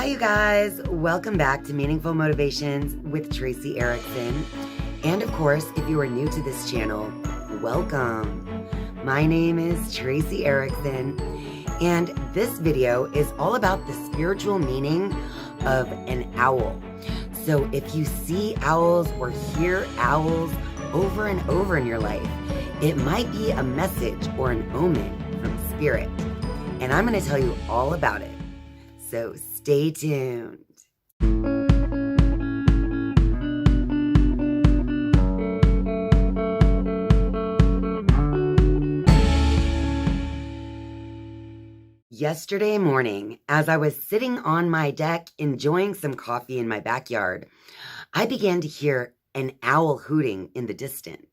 Hi, you guys. Welcome back to Meaningful Motivations with Tracey Erickson. And of course, if you are new to this channel, welcome. My name is Tracey Erickson, and this video is all about the spiritual meaning of an owl. So if you see owls or hear owls over and over in your life, it might be a message or an omen from spirit. And I'm going to tell you all about it. So stay tuned. Yesterday morning, as I was sitting on my deck enjoying some coffee in my backyard, I began to hear an owl hooting in the distance.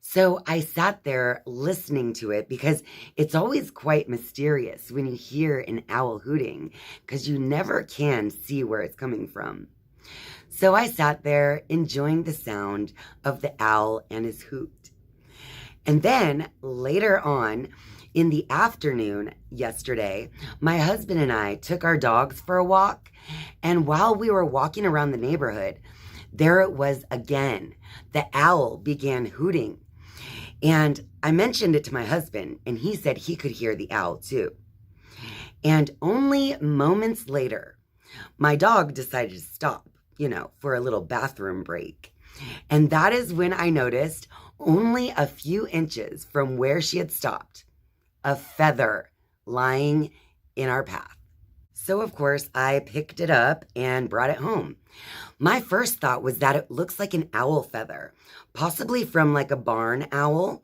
So I sat there listening to it because it's always quite mysterious when you hear an owl hooting because you never can see where it's coming from. So I sat there enjoying the sound of the owl and his hoot. And then later on in the afternoon yesterday, my husband and I took our dogs for a walk. And while we were walking around the neighborhood, there it was again. The owl began hooting. And I mentioned it to my husband, and he said he could hear the owl too. And only moments later, my dog decided to stop, for a little bathroom break. And that is when I noticed, only a few inches from where she had stopped, a feather lying in our path. So, of course, I picked it up and brought it home. My first thought was that it looks like an owl feather, possibly from like a barn owl.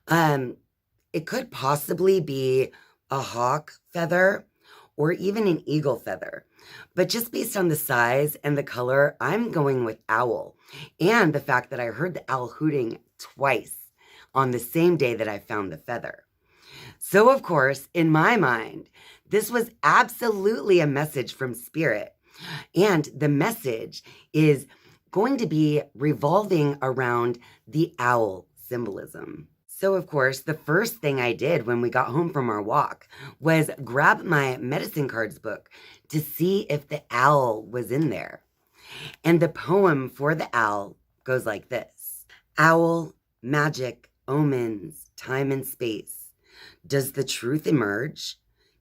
It could possibly be a hawk feather or even an eagle feather. But just based on the size and the color, I'm going with owl. And the fact that I heard the owl hooting twice on the same day that I found the feather. So, of course, in my mind, this was absolutely a message from spirit. And the message is going to be revolving around the owl symbolism. So, of course, the first thing I did when we got home from our walk was grab my medicine cards book to see if the owl was in there. And the poem for the owl goes like this. Owl, magic, omens, time and space. Does the truth emerge?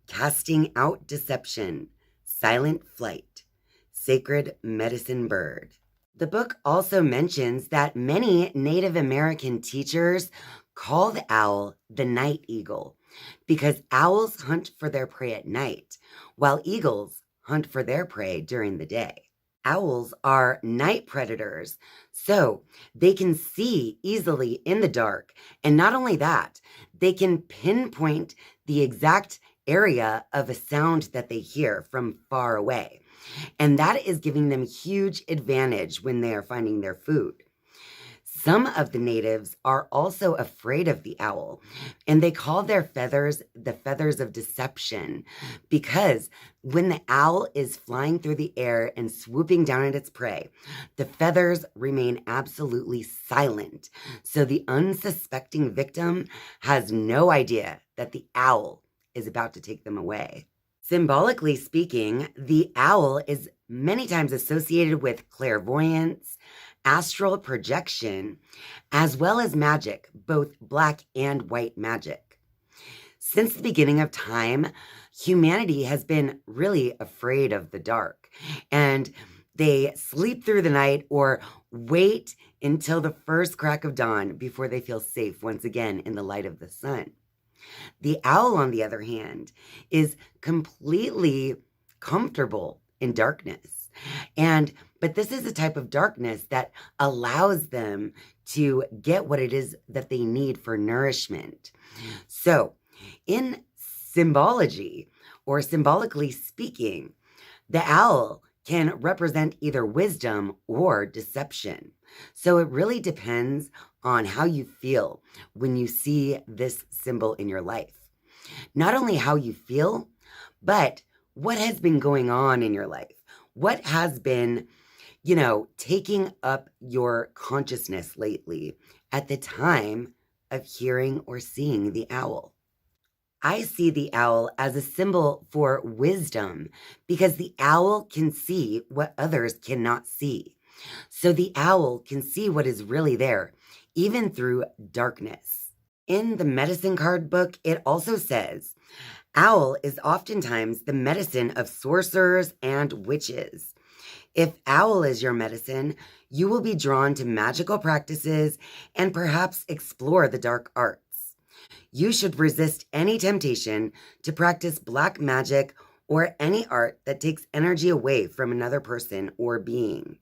Casting out deception, silent flight, sacred medicine bird. The book also mentions that many Native American teachers call the owl the night eagle because owls hunt for their prey at night, while eagles hunt for their prey during the day. Owls are night predators, so they can see easily in the dark. And not only that, they can pinpoint the exact area of a sound that they hear from far away. And that is giving them huge advantage when they are finding their food. Some of the natives are also afraid of the owl, and they call their feathers the feathers of deception because when the owl is flying through the air and swooping down at its prey, the feathers remain absolutely silent. So the unsuspecting victim has no idea that the owl is about to take them away. Symbolically speaking, the owl is many times associated with clairvoyance, astral projection, as well as magic, both black and white magic. Since the beginning of time, humanity has been really afraid of the dark, and they sleep through the night or wait until the first crack of dawn before they feel safe once again in the light of the sun. The owl, on the other hand, is completely comfortable in darkness. But this is a type of darkness that allows them to get what it is that they need for nourishment. So in symbology, or symbolically speaking, the owl can represent either wisdom or deception. So it really depends on how you feel when you see this symbol in your life. Not only how you feel, but what has been going on in your life. What has been, taking up your consciousness lately at the time of hearing or seeing the owl. I see the owl as a symbol for wisdom because the owl can see what others cannot see. So the owl can see what is really there, even through darkness. In the medicine card book, it also says, owl is oftentimes the medicine of sorcerers and witches. If owl is your medicine, you will be drawn to magical practices and perhaps explore the dark arts. You should resist any temptation to practice black magic or any art that takes energy away from another person or being.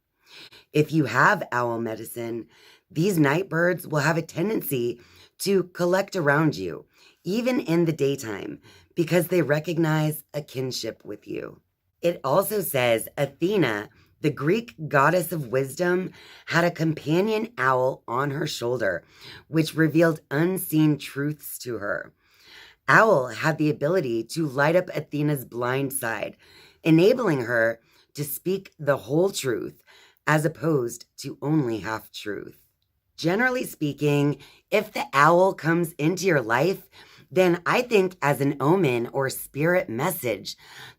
If you have owl medicine, these night birds will have a tendency to collect around you, even in the daytime, because they recognize a kinship with you. It also says Athena, the Greek goddess of wisdom, had a companion owl on her shoulder, which revealed unseen truths to her. Owl had the ability to light up Athena's blind side, enabling her to speak the whole truth as opposed to only half truth. Generally speaking, if the owl comes into your life, then I think as an omen or spirit message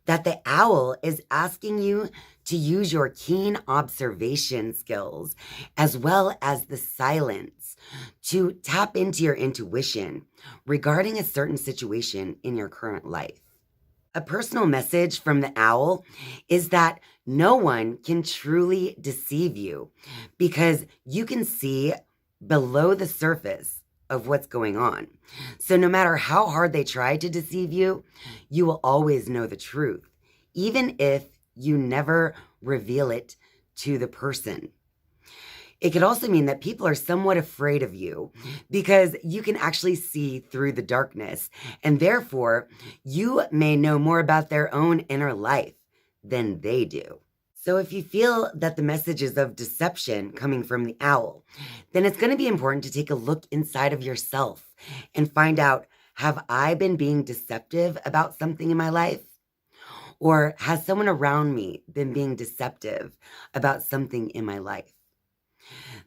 that the owl is asking you to use your keen observation skills as well as the silence to tap into your intuition regarding a certain situation in your current life. A personal message from the owl is that no one can truly deceive you because you can see below the surface of what's going on. So no matter how hard they try to deceive you, you will always know the truth, even if you never reveal it to the person. It could also mean that people are somewhat afraid of you because you can actually see through the darkness, and therefore you may know more about their own inner life than they do. So if you feel that the message is of deception coming from the owl, then it's going to be important to take a look inside of yourself and find out, have I been being deceptive about something in my life? Or has someone around me been being deceptive about something in my life?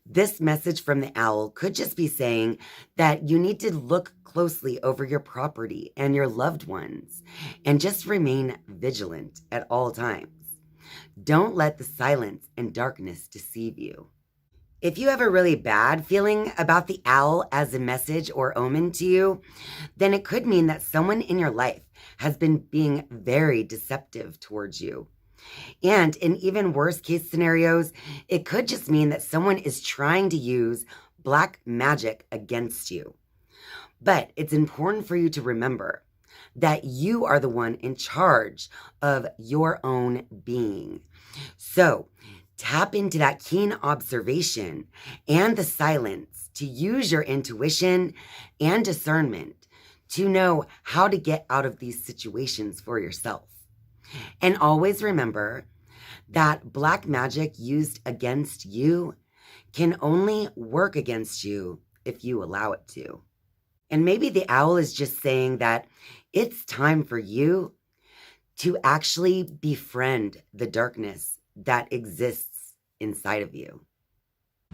This message from the owl could just be saying that you need to look closely over your property and your loved ones and just remain vigilant at all times. Don't let the silence and darkness deceive you. If you have a really bad feeling about the owl as a message or omen to you, then it could mean that someone in your life has been being very deceptive towards you. And in even worse case scenarios, it could just mean that someone is trying to use black magic against you. But it's important for you to remember that you are the one in charge of your own being. So tap into that keen observation and the silence to use your intuition and discernment to know how to get out of these situations for yourself. And always remember that black magic used against you can only work against you if you allow it to. And maybe the owl is just saying that it's time for you to actually befriend the darkness that exists inside of you.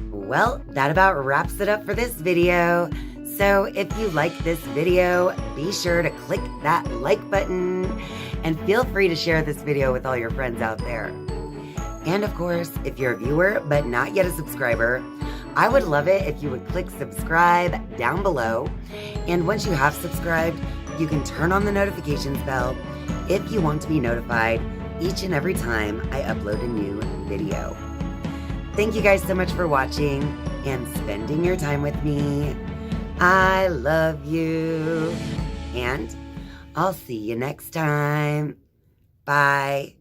Well, that about wraps it up for this video. So if you like this video, be sure to click that like button and feel free to share this video with all your friends out there. And of course, if you're a viewer but not yet a subscriber, I would love it if you would click subscribe down below. And once you have subscribed, you can turn on the notifications bell if you want to be notified each and every time I upload a new video. Thank you guys so much for watching and spending your time with me. I love you. And I'll see you next time. Bye.